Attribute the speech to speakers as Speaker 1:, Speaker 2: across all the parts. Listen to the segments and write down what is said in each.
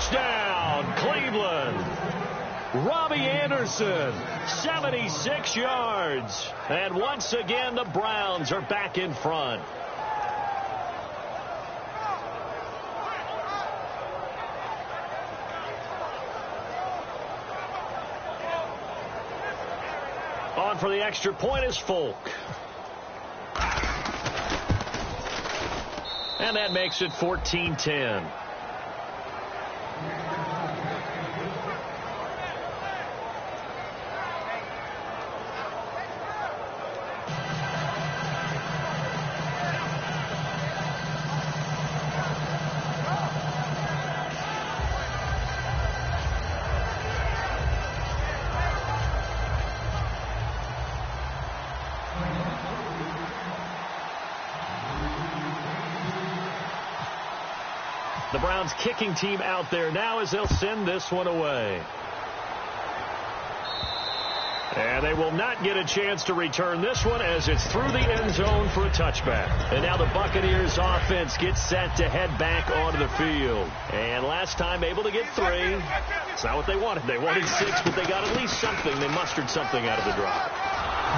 Speaker 1: Touchdown, Cleveland. Robbie Anderson, 76 yards. And once again, the Browns are back in front. On for the extra point is Folk. And that makes it 14-10. The Browns kicking team out there now as they'll send this one away. And they will not get a chance to return this one as it's through the end zone for a touchback. And now the Buccaneers offense gets set to head back onto the field. And last time able to get 3. It's not what they wanted. They wanted 6, but they got at least something. They mustered something out of the drive.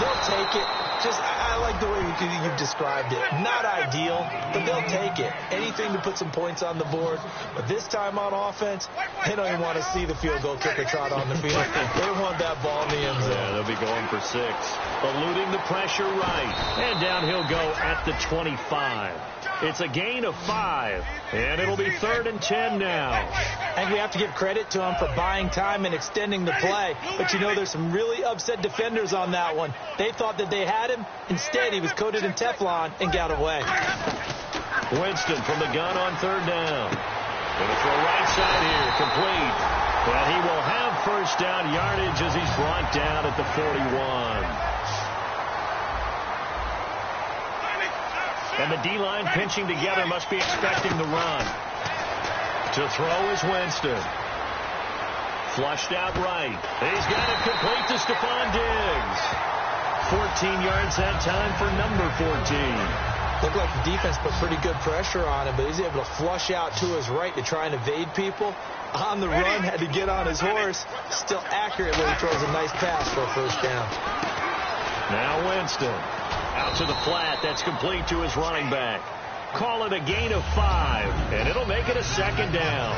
Speaker 2: They'll take it. I like the way you've described it. Not ideal, but they'll take it. Anything to put some points on the board. But this time on offense, they don't even want to see the field goal kicker trot on the field. They want that ball in the end zone.
Speaker 1: Yeah, they'll be going for 6. Eluding the pressure right. And down he'll go at the 25. It's a gain of 5. And it'll be 3rd and 10 now.
Speaker 2: And we have to give credit to him for buying time and extending the play. But you know, there's some really upset defenders on that one. They thought that they had him. Instead, he was coated in Teflon and got away.
Speaker 1: Winston from the gun on 3rd down. Going to throw right side here, complete. And he will have first down yardage as he's brought down at the 41. And the D-line pinching together, must be expecting the run. To throw is Winston. Flushed out right. He's got it complete to Stephon Diggs. 14 yards that time for number 14.
Speaker 2: Looked like the defense put pretty good pressure on him, but he's able to flush out to his right to try and evade people. On the run, had to get on his horse. Still accurate when he throws a nice pass for a first down.
Speaker 1: Now Winston. Out to the flat. That's complete to his running back. Call it a gain of 5, and it'll make it a 2nd down.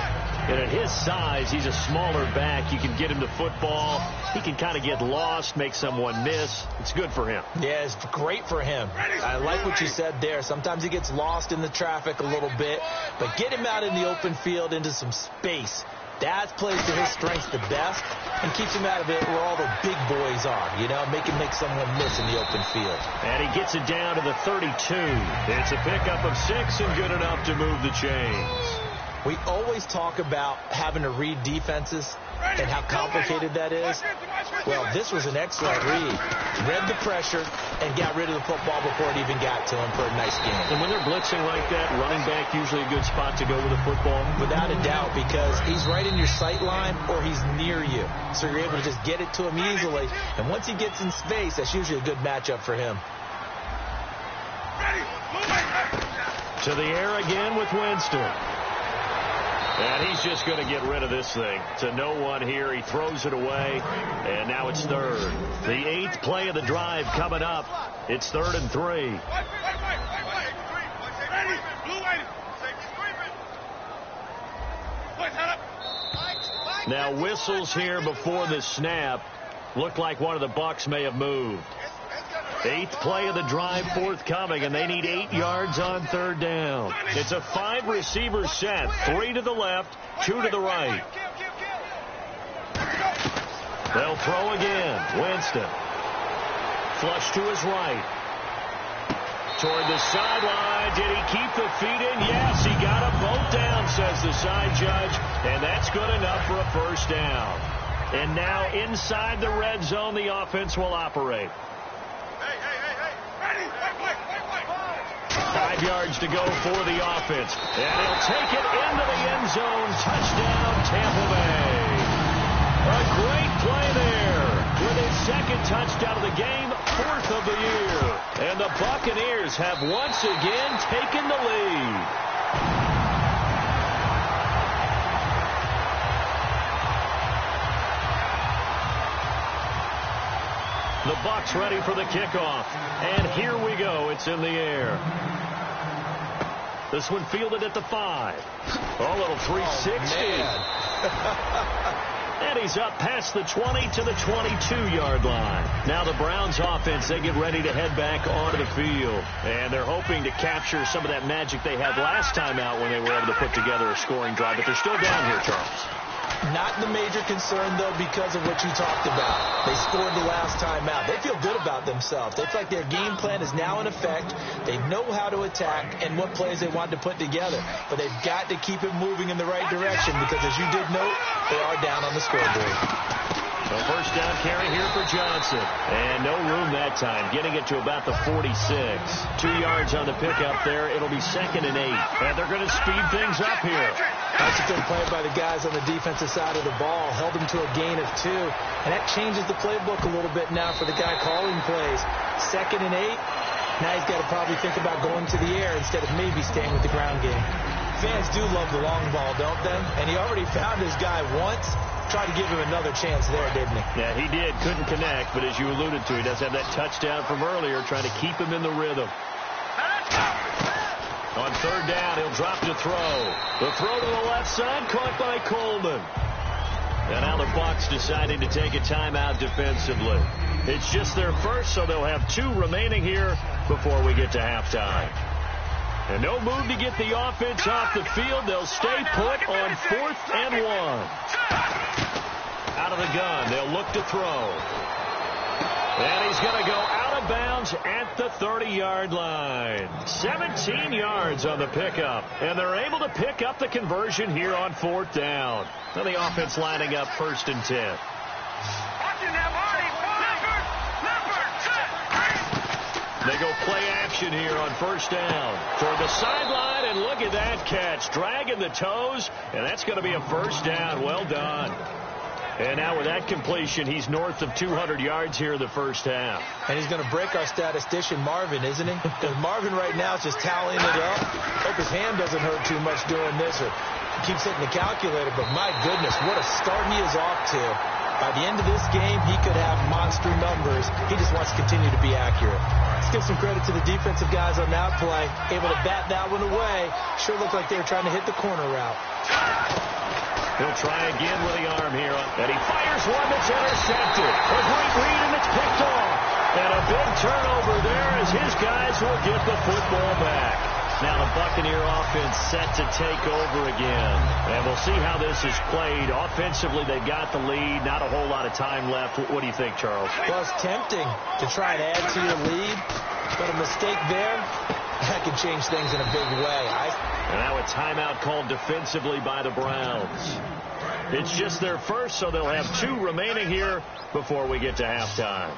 Speaker 1: And at his size, he's a smaller back. You can get him the football. He can kind of get lost, make someone miss. It's good for him.
Speaker 2: Yeah, it's great for him. I like what you said there. Sometimes he gets lost in the traffic a little bit, but get him out in the open field into some space. That plays to his strengths the best and keeps him out of it where all the big boys are, you know, make someone miss in the open field.
Speaker 1: And he gets it down to the 32. It's a pickup of 6 and good enough to move the chains.
Speaker 2: We always talk about having to read defenses and how complicated that is. Well, this was an excellent read. Read the pressure and got rid of the football before it even got to him for a nice game.
Speaker 1: And when they're blitzing like that, running back usually a good spot to go with the football?
Speaker 2: Without a doubt, because he's right in your sight line or he's near you. So you're able to just get it to him easily. And once he gets in space, that's usually a good matchup for him.
Speaker 1: To the air again with Winston. And he's just going to get rid of this thing. To no one here. He throws it away. And now it's 3rd. The 8th play of the drive coming up. It's 3rd and 3. Now whistles here before the snap. Looked like one of the Bucs may have moved. 8th play of the drive forthcoming, and they need 8 yards on 3rd down. It's a 5-receiver set, 3 to the left, 2 to the right. They'll throw again. Winston. Flush to his right. Toward the sideline. Did he keep the feet in? Yes, he got them both down, says the side judge, and that's good enough for a first down. And now inside the red zone, the offense will operate. 5 yards to go for the offense. And he'll take it into the end zone. Touchdown, Tampa Bay. A great play there with his 2nd touchdown of the game, 4th of the year. And the Buccaneers have once again taken the lead. The Bucs ready for the kickoff. And here we go. It's in the air. This one fielded at the 5. Oh, a little 360. And he's up past the 20 to the 22-yard line. Now the Browns offense, they get ready to head back onto the field. And they're hoping to capture some of that magic they had last time out when they were able to put together a scoring drive. But they're still down here, Charles.
Speaker 2: Not the major concern, though, because of what you talked about. They scored the last time out. They feel good about themselves. They feel like their game plan is now in effect. They know how to attack and what plays they want to put together. But they've got to keep it moving in the right direction because, as you did note, they are down on the scoreboard.
Speaker 1: So first down carry here for Johnson. And no room that time, getting it to about the 46. 2 yards on the pickup there. It'll be 2nd and 8. And they're going to speed things up here.
Speaker 2: That's a good play by the guys on the defensive side of the ball. Held them to a gain of 2. And that changes the playbook a little bit now for the guy calling plays. 2nd and 8. Now he's got to probably think about going to the air instead of maybe staying with the ground game. Fans do love the long ball, don't they? And he already found his guy once. Tried to give him another chance there, didn't he?
Speaker 1: Yeah, he did. Couldn't connect, but as you alluded to, he does have that touchdown from earlier, trying to keep him in the rhythm. On 3rd down, he'll drop to throw. The throw to the left side, caught by Coleman. And now the Bucs deciding to take a timeout defensively. It's just their first, so they'll have 2 remaining here before we get to halftime. And no move to get the offense off the field. They'll stay put on 4th and 1. Out of the gun, they'll look to throw. And he's going to go out of bounds at the 30-yard line. 17 yards on the pickup. And they're able to pick up the conversion here on 4th down. Now the offense lining up 1st and 10. They go play action here on 1st down. Toward the sideline, and look at that catch. Dragging the toes, and that's going to be a 1st down. Well done. And now with that completion, he's north of 200 yards here in the first half.
Speaker 2: And he's going to break our statistician, Marvin, isn't he? Because Marvin right now is just tallying it up. Hope his hand doesn't hurt too much doing this, or keeps hitting the calculator. But my goodness, what a start he is off to. By the end of this game, he could have monster numbers. He just wants to continue to be accurate. Let's give some credit to the defensive guys on that play. Able to bat that one away. Sure looked like they were trying to hit the corner route.
Speaker 1: He'll try again with the arm here. And he fires one that's intercepted. A great read, and it's picked off. And a big turnover there as his guys will get the football back. Now the Buccaneer offense set to take over again. And we'll see how this is played. Offensively, they've got the lead. Not a whole lot of time left. What do you think, Charles?
Speaker 2: Well, it's tempting to try and add to your lead. But a mistake there, that could change things in a big way.
Speaker 1: And now a timeout called defensively by the Browns. It's just their first, so they'll have 2 remaining here before we get to halftime.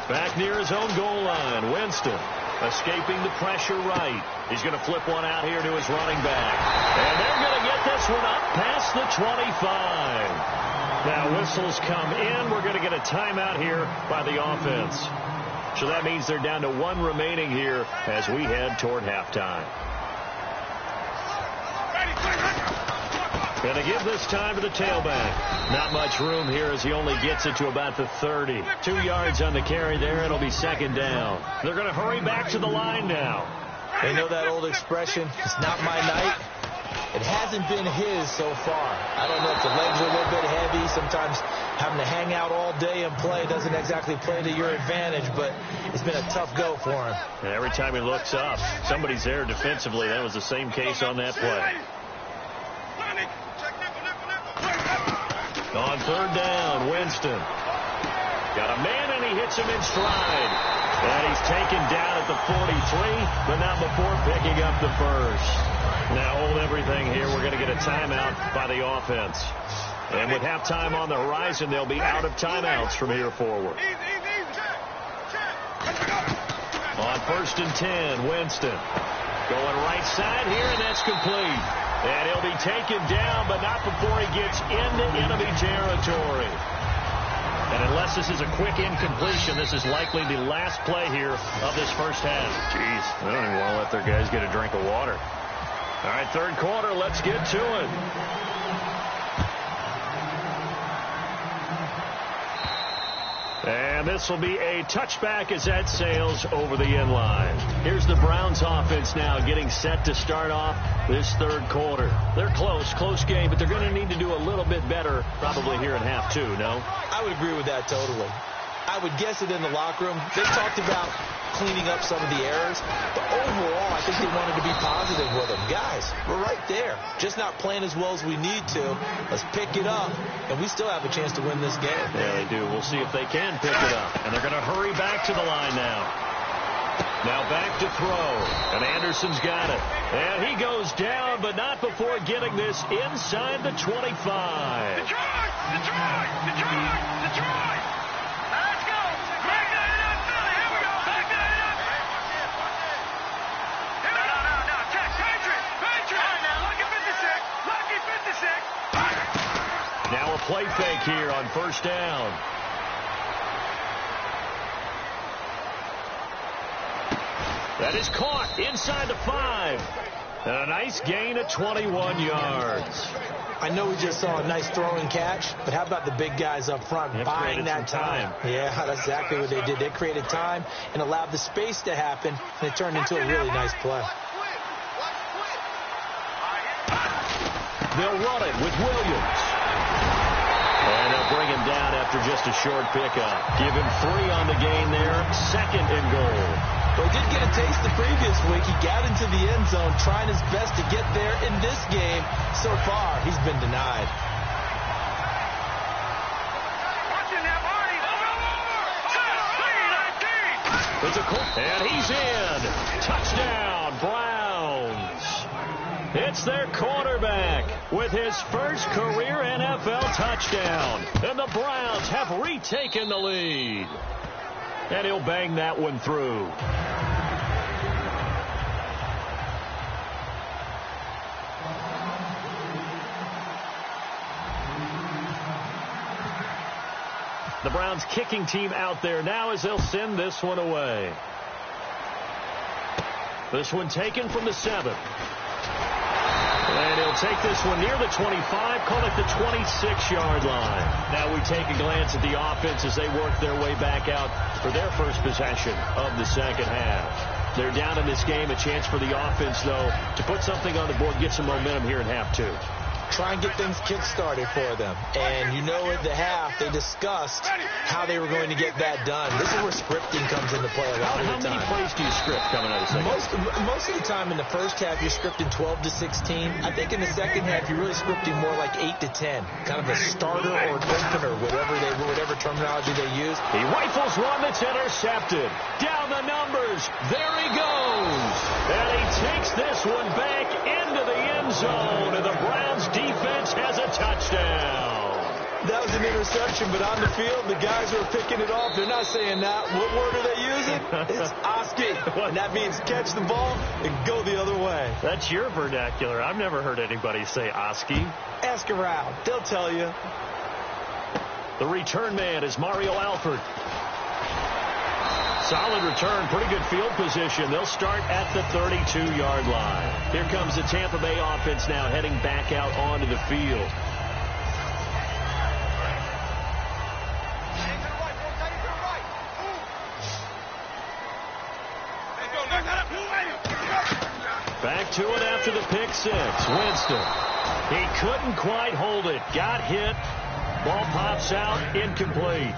Speaker 1: Back near his own goal line, Winston escaping the pressure right. He's going to flip one out here to his running back. And they're going to get this one up past the 25. Now whistles come in. We're going to get a timeout here by the offense. So that means they're down to 1 remaining here as we head toward halftime. Going to give this time to the tailback. Not much room here as he only gets it to about the 30. 2 yards on the carry there. It'll be 2nd down. They're going to hurry back to the line now.
Speaker 2: They know that old expression, it's not my night. It hasn't been his so far. I don't know if the legs are a little bit heavy. Sometimes having to hang out all day and play doesn't exactly play to your advantage, but it's been a tough go for him.
Speaker 1: And every time he looks up, somebody's there defensively. That was the same case on that play. On 3rd down, Winston. Got a man, and he hits him in stride. And he's taken down at the 43, but not before picking up the first. Now hold everything here. We're going to get a timeout by the offense. And with halftime on the horizon, they'll be out of timeouts from here forward. On 1st and 10, Winston. Going right side here, and that's complete. And he'll be taken down, but not before he gets into enemy territory. And unless this is a quick incompletion, this is likely the last play here of this first half. Jeez, they don't even want to let their guys get a drink of water. All right, 3rd quarter, let's get to it. And this will be a touchback as that sails over the end line. Here's the Browns offense now getting set to start off this third quarter. They're close game, but they're going to need to do a little bit better probably here in half two, no?
Speaker 2: I would agree with that totally. I would guess it in the locker room. They talked about cleaning up some of the errors, but overall, I think they wanted to be positive with them. Guys, we're right there. Just not playing as well as we need to. Let's pick it up, and we still have a chance to win this game.
Speaker 1: Yeah, they do. We'll see if they can pick it up. And they're going to hurry back to the line now. Now back to throw, and Anderson's got it. And he goes down, but not before getting this inside the 25.
Speaker 3: Detroit! Let's go! Back to Philly! Here we go! Back to No, check! Patriot! All right, now, lucky 56!
Speaker 1: Now a play fake here on first down. That is caught inside the 5. And a nice gain of 21 yards.
Speaker 2: I know we just saw a nice throw and catch, but how about the big guys up front buying that time? Yeah, that's exactly what they did. They created time and allowed the space to happen, and it turned into a really nice play.
Speaker 1: They'll run it with Williams. And they'll bring him down after just a short pickup. Give him 3 on the gain there. 2nd and goal.
Speaker 2: But he did get a taste the previous week. He got into the end zone trying his best to get there in this game. So far, he's been denied.
Speaker 1: And he's in. Touchdown, Browns. It's their quarterback with his first career NFL touchdown. And the Browns have retaken the lead. And he'll bang that one through. The Browns kicking team out there now as they'll send this one away. This one taken from the 7. And he'll take this one near the 25, call it the 26-yard line. Now we take a glance at the offense as they work their way back out for their first possession of the second half. They're down in this game. A chance for the offense, though, to put something on the board, get some momentum here in half two.
Speaker 2: Try and get things kick-started for them. And you know at the half, they discussed how they were going to get that done. This is where scripting comes into play a lot of the time.
Speaker 1: How many plays do you script coming out of the second?
Speaker 2: Most of the time in the first half, you're scripting 12 to 16. I think in the second half, you're really scripting more like 8 to 10. Kind of a starter or an opener, whatever terminology they use.
Speaker 1: He rifles one that's intercepted. Down the numbers. There he goes. And he takes this one back into the end zone. And the Browns defense has a touchdown.
Speaker 2: That was an interception, but on the field, the guys who are picking it off, they're not saying that. What word are they using? It's Oski. And that means catch the ball and go the other way.
Speaker 1: That's your vernacular. I've never heard anybody say Oski.
Speaker 2: Ask around. They'll tell you.
Speaker 1: The return man is Mario Alford. Solid return, pretty good field position. They'll start at the 32-yard line. Here comes the Tampa Bay offense now heading back out onto the field. Back to it after the pick 6. Winston. He couldn't quite hold it. Got hit. Ball pops out. Incomplete.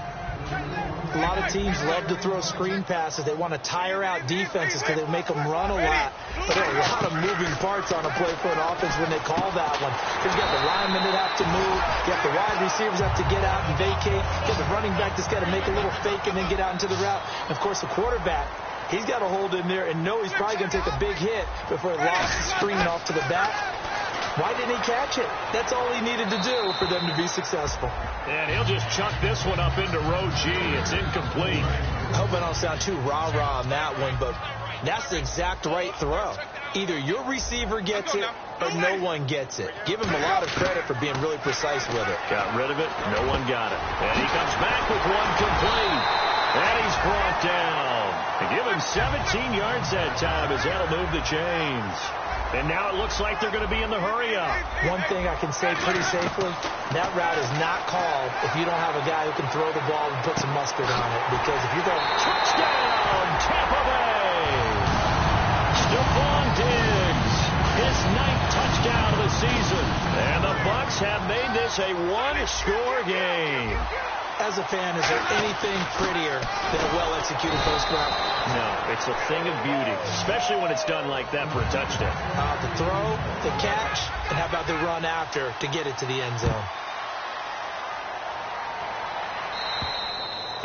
Speaker 2: A lot of teams love to throw screen passes. They want to tire out defenses because they make them run a lot. But there are a lot of moving parts on a play for an offense when they call that one. You've got the linemen that have to move. You have the wide receivers have to get out and vacate. You have the running back that's got to make a little fake and then get out into the route. And, of course, the quarterback, he's got to hold in there and know he's probably going to take a big hit before he lofts the screen off to the back. Why didn't he catch it? That's all he needed to do for them to be successful.
Speaker 1: And he'll just chuck this one up into row G. It's incomplete.
Speaker 2: I hope I don't sound too rah-rah on that one, but that's the exact right throw. Either your receiver gets it or no one gets it. Give him a lot of credit for being really precise with it.
Speaker 1: Got rid of it. No one got it. And he comes back with one complete. And he's brought down. And give him 17 yards that time as that'll move the chains. And now it looks like they're going to be in the hurry-up.
Speaker 2: One thing I can say pretty safely, that route is not called if you don't have a guy who can throw the ball and put some mustard on it. Because if you go,
Speaker 1: touchdown, Tampa Bay! Stephon Diggs, his 9th touchdown of the season. And the Bucs have made this a one-score game.
Speaker 2: As a fan, is there anything prettier than a well-executed post route?
Speaker 1: No, it's a thing of beauty, especially when it's done like that for a touchdown.
Speaker 2: The throw, the catch, and how about the run after to get it to the end zone?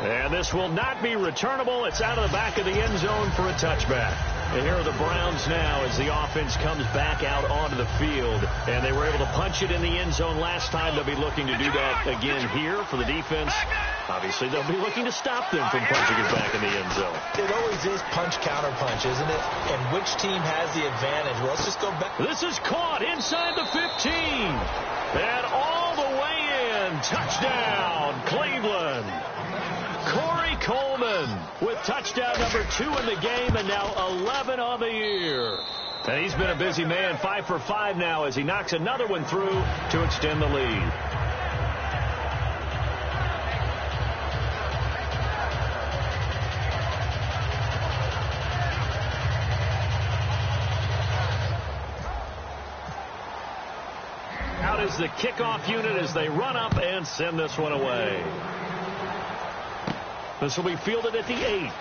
Speaker 1: And this will not be returnable. It's out of the back of the end zone for a touchback. And here are the Browns now as the offense comes back out onto the field. And they were able to punch it in the end zone last time. They'll be looking to do that again here for the defense. Obviously, they'll be looking to stop them from punching it back in the end zone.
Speaker 2: It always is punch-counter-punch, isn't it? And which team has the advantage? Well, let's just go back.
Speaker 1: This is caught inside the 15. And all the way in. Touchdown, Cleveland. Corey Coleman with touchdown number 2 in the game and now 11 on the year. And he's been a busy man, 5 for 5 now as he knocks another one through to extend the lead. Out is the kickoff unit as they run up and send this one away. This will be fielded at the 8.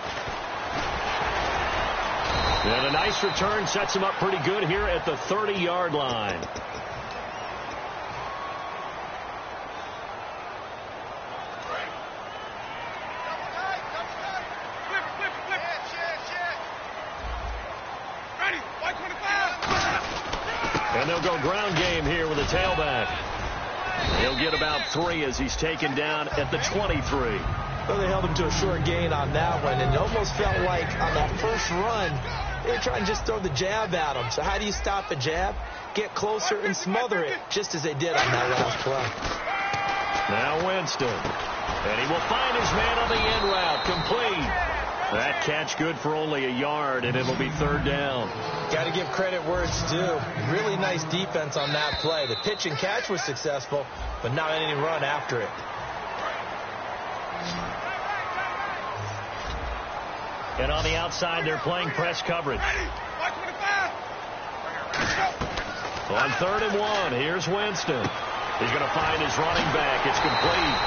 Speaker 1: And a nice return sets him up pretty good here at the 30-yard line. And they'll go ground game here with a tailback. He'll get about 3 as he's taken down at the 23.
Speaker 2: Well, they held him to a short gain on that one, and it almost felt like on that first run, they were trying to just throw the jab at him. So how do you stop a jab? Get closer and smother it, just as they did on that last play.
Speaker 1: Now Winston. And he will find his man on the end route. Complete. That catch good for only a yard, and it'll be 3rd down.
Speaker 2: Got to give credit where it's due. Really nice defense on that play. The pitch and catch was successful, but not any run after it.
Speaker 1: And on the outside, they're playing press coverage. On 3rd and 1, here's Winston. He's going to find his running back. It's complete.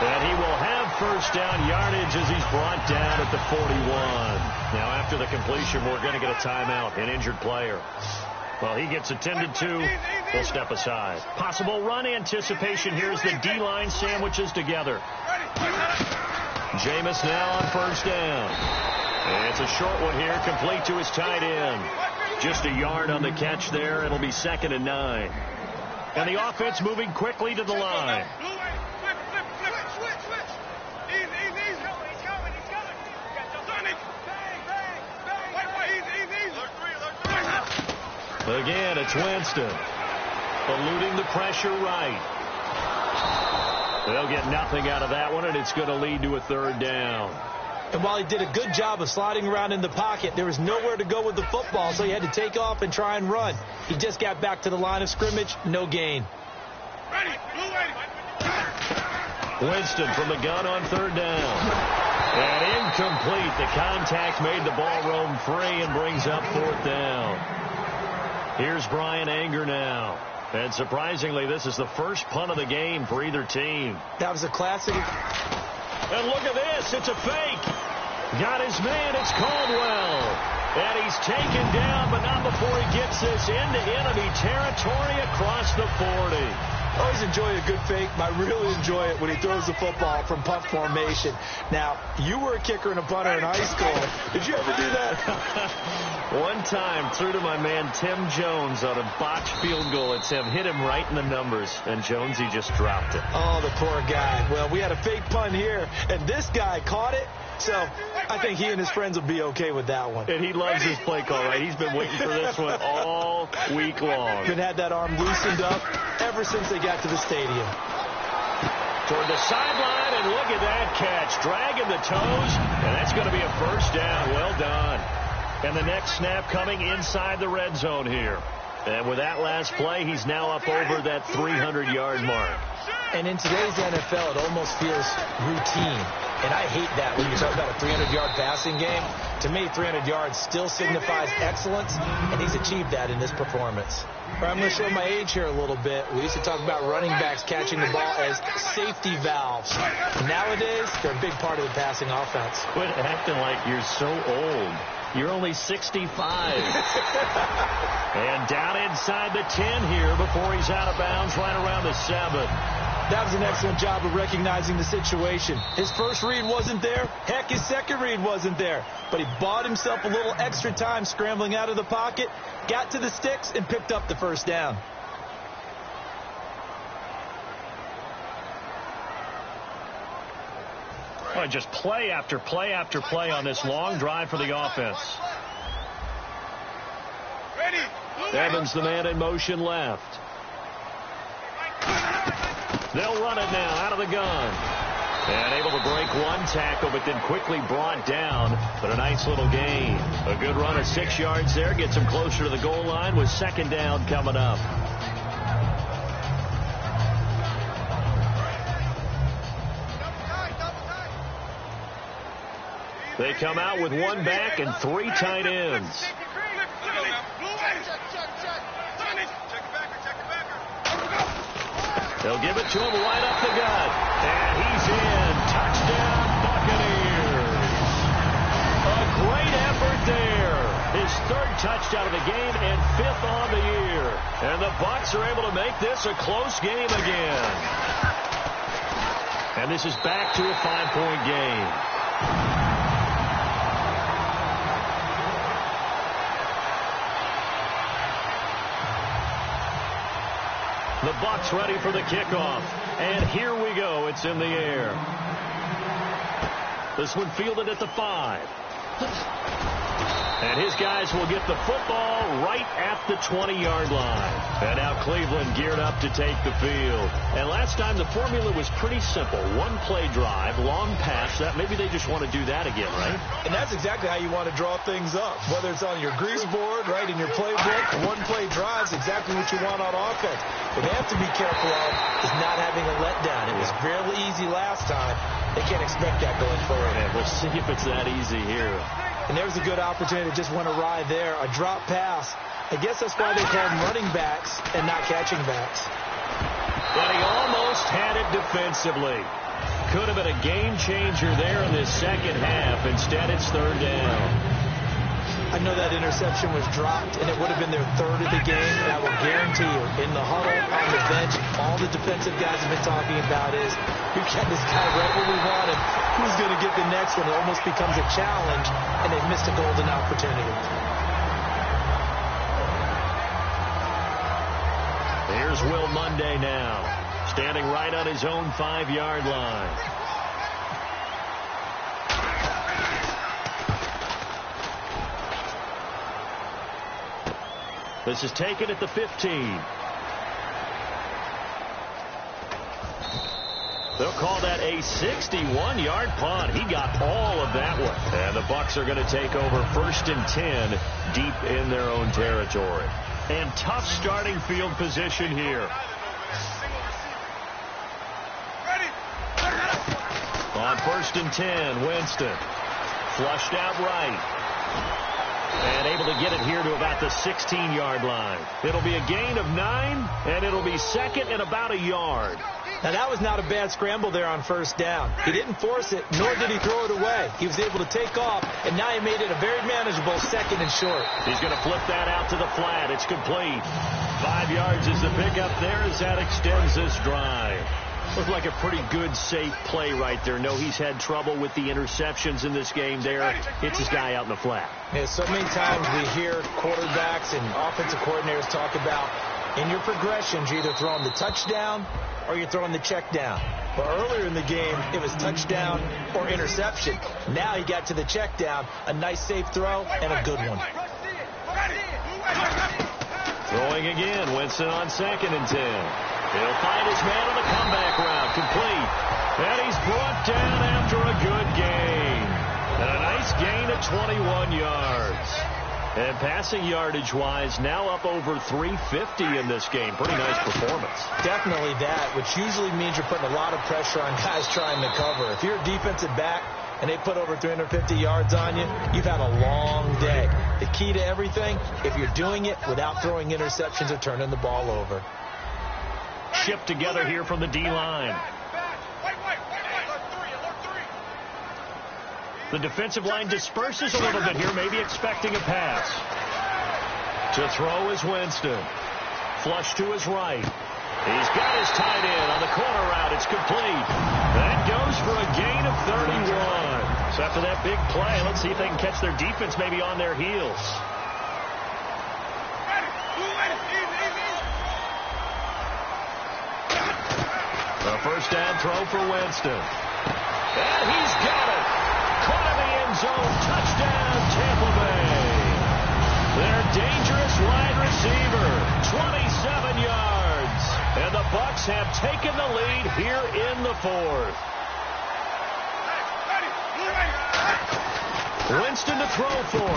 Speaker 1: And he will have first down yardage as he's brought down at the 41. Now, after the completion, we're going to get a timeout, an injured player. Well, he gets attended to. We'll step aside. Possible run anticipation. Here's the D-line sandwiches together. Jameis now on first down. And it's a short one here, complete to his tight end. Just a yard on the catch there. It'll be 2nd and 9. And the offense moving quickly to the line. Again, it's Winston. Eluding the pressure right. They'll get nothing out of that one, and it's going to lead to a 3rd down.
Speaker 2: And while he did a good job of sliding around in the pocket, there was nowhere to go with the football, so he had to take off and try and run. He just got back to the line of scrimmage, no gain.
Speaker 1: Winston from the gun on 3rd down. And incomplete. The contact made the ball roam free and brings up 4th down. Here's Brian Anger now. And surprisingly, this is the first punt of the game for either team.
Speaker 2: That was a classic.
Speaker 1: And look at this. It's a fake. Got his man. It's Caldwell. And he's taken down, but not before he gets this into enemy territory across the 40.
Speaker 2: Always enjoy a good fake, but I really enjoy it when he throws the football from punt formation. Now, you were a kicker and a punter in high school. Did you ever do that?
Speaker 1: One time, threw to my man Tim Jones on a botched field goal. It's him. Hit him right in the numbers, and Jonesy just dropped it.
Speaker 2: Oh, the poor guy. Well, we had a fake punt here, and this guy caught it. So I think he and his friends will be okay with that one.
Speaker 1: And he loves his play call, right? He's been waiting for this one all week long.
Speaker 2: Been had that arm loosened up ever since they got to the stadium.
Speaker 1: Toward the sideline, and look at that catch. Dragging the toes, and that's going to be a first down. Well done. And the next snap coming inside the red zone here. And with that last play, he's now up over that 300-yard mark.
Speaker 2: And in today's NFL, it almost feels routine. And I hate that when you talk about a 300-yard passing game. To me, 300 yards still signifies excellence, and he's achieved that in this performance. I'm going to show my age here a little bit. We used to talk about running backs catching the ball as safety valves. Nowadays, they're a big part of the passing offense.
Speaker 1: Quit acting like you're so old. You're only 65. And down inside the 10 here before he's out of bounds right around the 7.
Speaker 2: That was an excellent job of recognizing the situation. His first read wasn't there. Heck, his second read wasn't there. But he bought himself a little extra time scrambling out of the pocket, got to the sticks, and picked up the first down.
Speaker 1: Well, just play after play after play on this long drive for the offense. Evans, the man in motion left. They'll run it now out of the gun. And able to break one tackle, but then quickly brought down. But a nice little gain. A good run of 6 yards there. Gets him closer to the goal line with second down coming up. They come out with one back and 3 tight ends. They'll give it to him right up the gut. And he's in. Touchdown, Buccaneers. A great effort there. His 3rd touchdown of the game and 5th on the year. And the Bucs are able to make this a close game again. And this is back to a 5-point game. The Bucs ready for the kickoff. And here we go. It's in the air. This one fielded at the 5. And his guys will get the football right at the 20-yard line. And now Cleveland geared up to take the field. And last time the formula was pretty simple. One-play drive, long pass. That maybe they just want to do that again, right?
Speaker 2: And that's exactly how you want to draw things up. Whether it's on your grease board, right, in your playbook, one-play drive is exactly what you want on offense. What they have to be careful of is not having a letdown. It was fairly easy last time. They can't expect that going forward.
Speaker 1: Yeah, we'll see if it's that easy here.
Speaker 2: And there's a good opportunity that just went awry there. A drop pass. I guess that's why they call them running backs and not catching backs.
Speaker 1: But he almost had it defensively. Could have been a game changer there in this second half. Instead, it's 3rd down.
Speaker 2: I know that interception was dropped, and it would have been their 3rd of the game. And I will guarantee you, in the huddle, on the bench, all the defensive guys have been talking about is, we got this guy right where we want him. Who's going to get the next one? It almost becomes a challenge, and they've missed a golden opportunity.
Speaker 1: Here's Will Munday now, standing right on his own 5-yard line. This is taken at the 15. They'll call that a 61-yard punt. He got all of that one. And the Bucs are going to take over 1st and 10 deep in their own territory. And tough starting field position here. On 1st and 10, Winston. Flushed out right. And able to get it here to about the 16-yard line. It'll be a gain of 9, and it'll be 2nd and about a yard.
Speaker 2: Now, that was not a bad scramble there on 1st down. He didn't force it, nor did he throw it away. He was able to take off, and now he made it a very manageable 2nd and short.
Speaker 1: He's going to flip that out to the flat. It's complete. 5 yards is the pickup there as that extends this drive. Looked like a pretty good, safe play right there. No, he's had trouble with the interceptions in this game there. Hits his guy out in the flat.
Speaker 2: Yeah, so many times we hear quarterbacks and offensive coordinators talk about in your progressions, you're either throwing the touchdown or you're throwing the check down. But earlier in the game, it was touchdown or interception. Now he got to the check down, a nice safe throw, and a good one.
Speaker 1: Throwing again, Winston on 2nd and 10. He'll find his man on the comeback route, complete. And he's brought down after a good gain. And a nice gain of 21 yards. And passing yardage-wise, now up over 350 in this game. Pretty nice performance.
Speaker 2: Definitely that, which usually means you're putting a lot of pressure on guys trying to cover. If you're a defensive back and they put over 350 yards on you, you've had a long day. The key to everything, if you're doing it without throwing interceptions or turning the ball over.
Speaker 1: Shipped together here from the D-line. The defensive line disperses a little bit here, maybe expecting a pass. To throw is Winston. Flush to his right. He's got his tight end on the corner route. It's complete. That goes for a gain of 31. So after that big play, let's see if they can catch their defense maybe on their heels. A first down throw for Winston. And he's got it. Caught in the end zone. Touchdown, Tampa Bay. Their dangerous wide receiver. 27 yards. And the Bucs have taken the lead here in the fourth. Winston to throw for.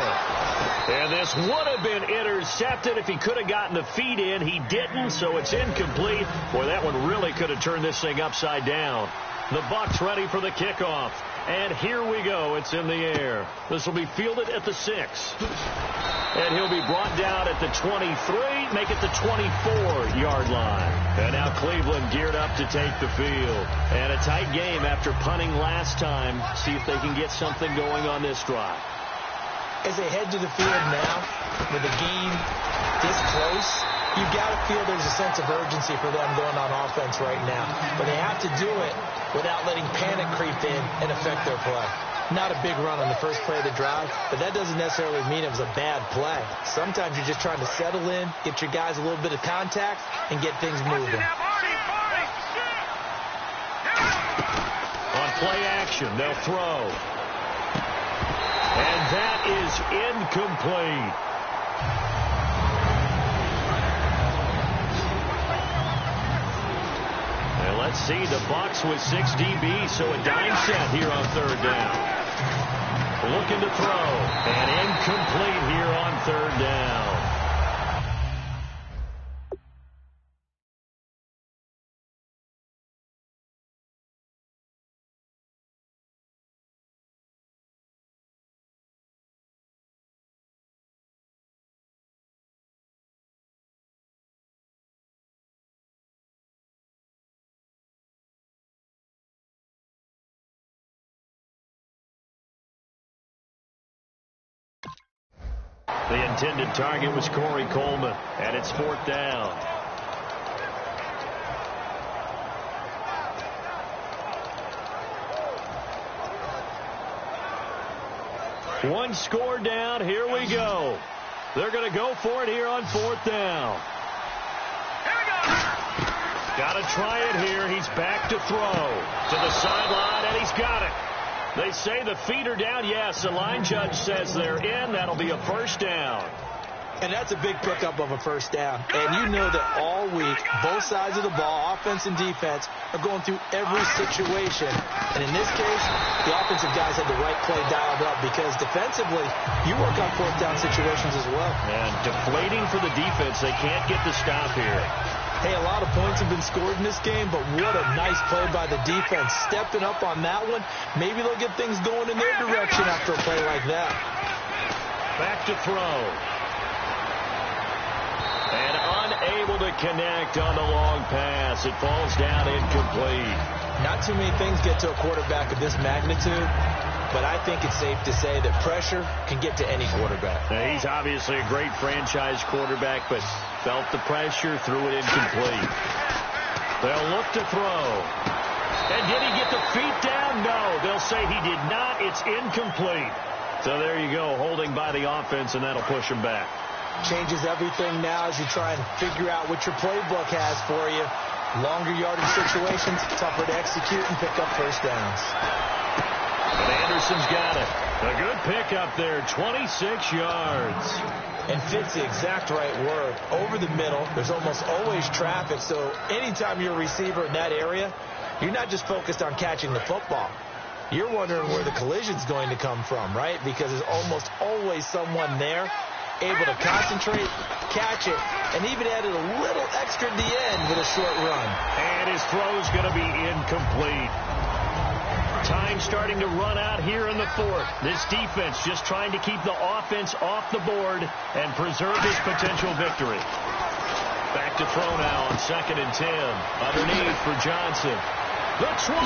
Speaker 1: And this would have been intercepted if he could have gotten the feet in. He didn't, so it's incomplete. Boy, that one really could have turned this thing upside down. The Bucs ready for the kickoff. And here we go. It's in the air. This will be fielded at the 6. And he'll be brought down at the 23, make it the 24-yard line. And now Cleveland geared up to take the field. And a tight game after punting last time. See if they can get something going on this drive.
Speaker 2: As they head to the field now, with the game this close, you've got to feel there's a sense of urgency for them going on offense right now. But they have to do it without letting panic creep in and affect their play. Not a big run on the first play of the drive, but that doesn't necessarily mean it was a bad play. Sometimes you're just trying to settle in, get your guys a little bit of contact, and get things moving.
Speaker 1: On play action, they'll throw. And that is incomplete. And let's see, the Bucs with 6 DBs, so a dime set here on third down. Looking to throw, and incomplete here on third down. The intended target was Corey Coleman, and it's fourth down. One score down. Here we go. They're going to go for it here on fourth down. Got to try it here. He's back to throw to the sideline, and he's got it. They say the feet are down. Yes, the line judge says they're in. That'll be a first down.
Speaker 2: And that's a big pickup of a first down. And you know that all week, both sides of the ball, offense and defense, are going through every situation. And in this case, the offensive guys had the right play dialed up because defensively, you work on fourth down situations as well.
Speaker 1: And deflating for the defense. They can't get the stop here.
Speaker 2: Hey, a lot of points have been scored in this game, but what a nice play by the defense. Stepping up on that one, maybe they'll get things going in their direction after a play like that.
Speaker 1: Back to throw. And unable to connect on the long pass. It falls down incomplete.
Speaker 2: Not too many things get to a quarterback of this magnitude, but I think it's safe to say that pressure can get to any quarterback.
Speaker 1: Now, he's obviously a great franchise quarterback, but felt the pressure, threw it incomplete. They'll look to throw. And did he get the feet down? No, they'll say he did not. It's incomplete. So there you go, holding by the offense, and that'll push him back.
Speaker 2: Changes everything now as you try and figure out what your playbook has for you. Longer yardage situations, tougher to execute and pick up first downs.
Speaker 1: And Anderson's got it. A good pickup there, 26 yards.
Speaker 2: And fits the exact right word. Over the middle, there's almost always traffic, so anytime you're a receiver in that area, you're not just focused on catching the football. You're wondering where the collision's going to come from, right? Because there's almost always someone there. able to concentrate, catch it, and even added a little extra at the end with a short run.
Speaker 1: And his throw's going to be incomplete. Time starting to run out here in the fourth. This defense just trying to keep the offense off the board and preserve his potential victory. Back to throw now on 2nd and 10. Underneath for Johnson. The 20.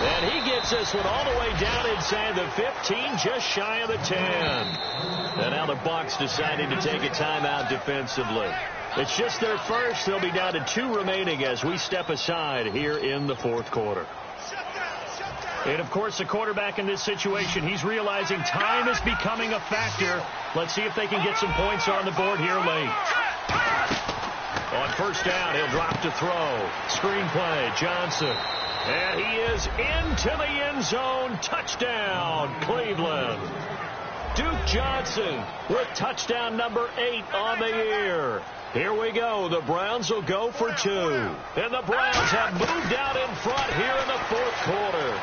Speaker 1: And he gets this one all the way down inside the 15, just shy of the 10. And now the Bucs deciding to take a timeout defensively. It's just their first. They'll be down to 2 remaining as we step aside here in the fourth quarter. And, of course, the quarterback in this situation, he's realizing time is becoming a factor. Let's see if they can get some points on the board here late. On first down, he'll drop to throw. Screen play, Johnson. And he is into the end zone. Touchdown, Cleveland. Duke Johnson with touchdown number 8 on the year. Here we go. The Browns will go for 2. And the Browns have moved out in front here in the fourth quarter.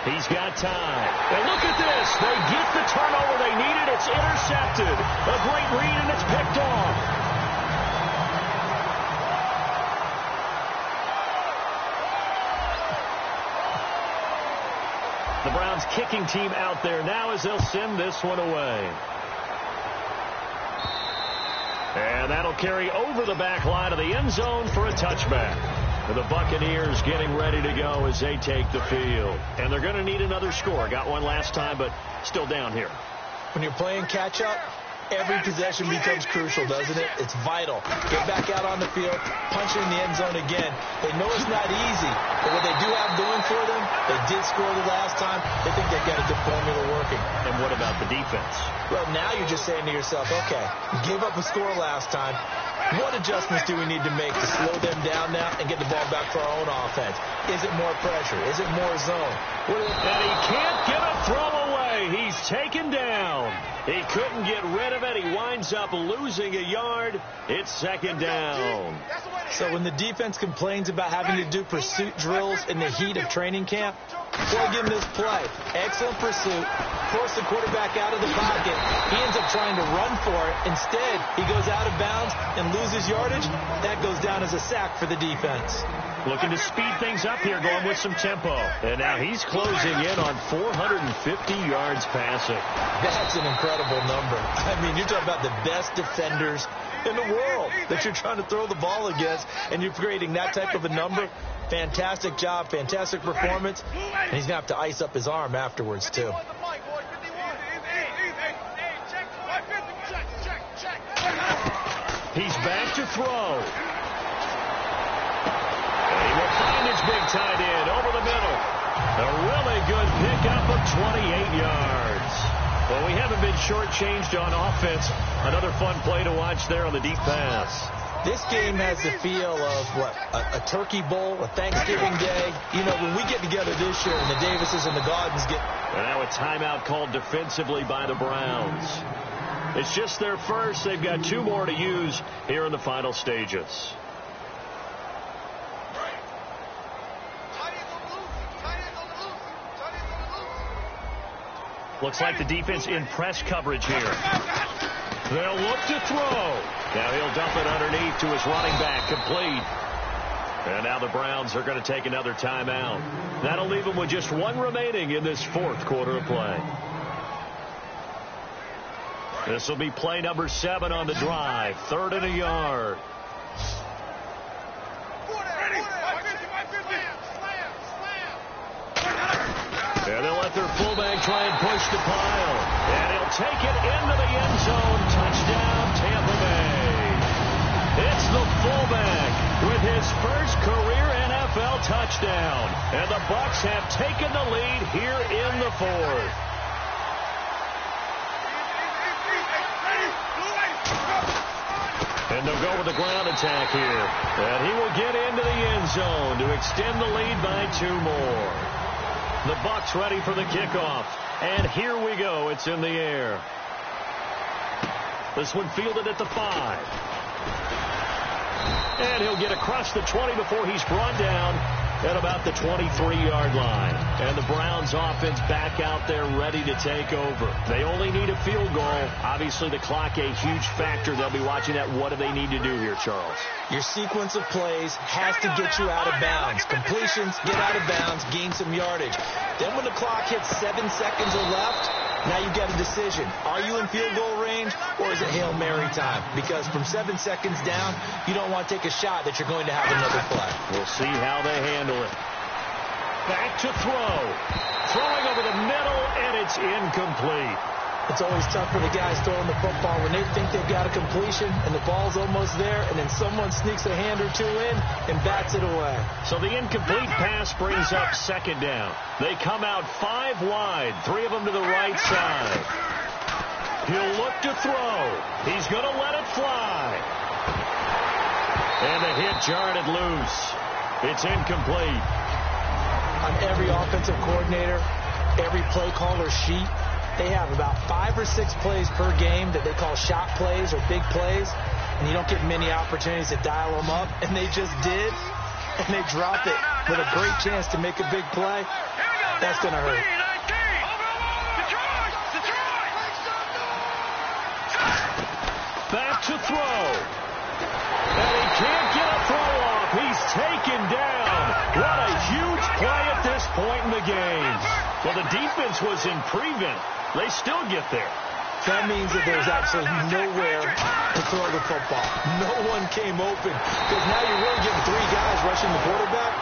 Speaker 1: He's got time. And look at this. They get the turnover they needed. It's intercepted. A great read, and it's picked off. The Browns kicking team out there now as they'll send this one away. And that'll carry over the back line of the end zone for a touchback. And the Buccaneers getting ready to go as they take the field. And they're going to need another score. Got one last time, but still down here.
Speaker 2: When you're playing catch-up, every possession becomes crucial, doesn't it? It's vital. Get back out on the field, punch it in the end zone again. They know it's not easy, but what they do have going for them, they did score the last time. They think they've got a good formula working.
Speaker 1: And what about the defense?
Speaker 2: Well, now you're just saying to yourself, okay, we gave up a score last time. What adjustments do we need to make to slow them down now and get the ball back for our own offense? Is it more pressure? Is it more zone?
Speaker 1: And he can't get a throw away. He's taken down. He couldn't get rid of it. He winds up losing a yard. It's 2nd down.
Speaker 2: So when the defense complains about having to do pursuit drills in the heat of training camp, plug in this play. Excellent pursuit. Force the quarterback out of the pocket. He ends up trying to run for it. Instead, he goes out of bounds and loses yardage. That goes down as a sack for the defense.
Speaker 1: Looking to speed things up here, going with some tempo. And now he's closing in on 450 yards passing.
Speaker 2: That's an incredible number. I mean, you're talking about the best defenders in the world that you're trying to throw the ball against, and you're creating that type of a number. Fantastic job, fantastic performance. And he's going to have to ice up his arm afterwards, too.
Speaker 1: He's back to throw. And he will find his big tight end over the middle. A really good pickup of 28 yards. Well, we haven't been shortchanged on offense. Another fun play to watch there on the deep pass.
Speaker 2: This game has the feel of, what, a turkey bowl, a Thanksgiving day. You know, when we get together this year and the Davises and the Gaudens get...
Speaker 1: And now a timeout called defensively by the Browns. It's just their first. They've got 2 more to use here in the final stages. Looks like the defense in press coverage here. They'll look to throw. Now he'll dump it underneath to his running back, complete. And now the Browns are going to take another timeout. That'll leave them with just 1 remaining in this fourth quarter of play. This will be play number 7 on the drive. 3rd and a yard. And they'll let their fullback try and push the pile. And he'll take it into the end zone. Touchdown, Tampa Bay. It's the fullback with his first career NFL touchdown. And the Bucs have taken the lead here in the fourth. And they'll go with the ground attack here. And he will get into the end zone to extend the lead by 2 more. The Bucs ready for the kickoff. And here we go. It's in the air. This one fielded at the 5. And he'll get across the 20 before he's brought down at about the 23-yard line. And the Browns offense back out there ready to take over. They only need a field goal. Obviously, the clock a huge factor. They'll be watching that. What do they need to do here, Charles?
Speaker 2: Your sequence of plays has to get you out of bounds. Completions, get out of bounds, gain some yardage. Then when the clock hits 7 seconds or left, now you get a decision. Are you in field goal range, or is it Hail Mary time? Because from 7 seconds down, you don't want to take a shot that you're going to have another play.
Speaker 1: We'll see how they handle it. Back to throw. Throwing over the middle, and it's incomplete.
Speaker 2: It's always tough for the guys throwing the football when they think they've got a completion and the ball's almost there, and then someone sneaks a hand or two in and bats it away.
Speaker 1: So the incomplete pass brings up second down. They come out 5 wide, 3 of them to the right side. He'll look to throw. He's going to let it fly. And the hit jarred it loose. It's incomplete.
Speaker 2: On every offensive coordinator, every play caller sheet, they have about 5 or 6 plays per game that they call shot plays or big plays, and you don't get many opportunities to dial them up, and they just did, and they drop it with a great chance to make a big play. That's going to hurt.
Speaker 1: Back to throw. And he can't get a throw off. He's taken down. What a huge play at this point in the game. Well, the defense was in prevent. They still get there.
Speaker 2: That means that there's absolutely nowhere to throw the football. No one came open, because now you're really getting 3 guys rushing the quarterback.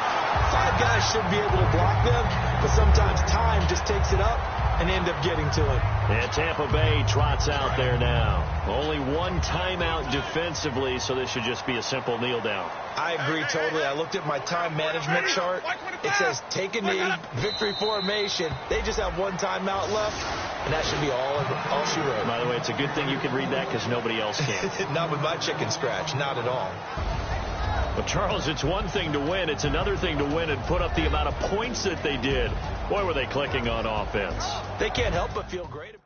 Speaker 2: 5 guys should be able to block them, but sometimes time just takes it up and end up getting to it.
Speaker 1: And Tampa Bay trots out there now. Only 1 timeout defensively, so this should just be a simple kneel down.
Speaker 2: I agree totally. I looked at my time management chart. It says take a knee, victory formation. They just have 1 timeout left, and that should be all she wrote.
Speaker 1: By the way, it's a good thing you can read that because nobody else can.
Speaker 2: Not with my chicken scratch. Not at all.
Speaker 1: Well, Charles, it's one thing to win. It's another thing to win and put up the amount of points that they did. Boy, were they clicking on offense.
Speaker 2: They can't help but feel great.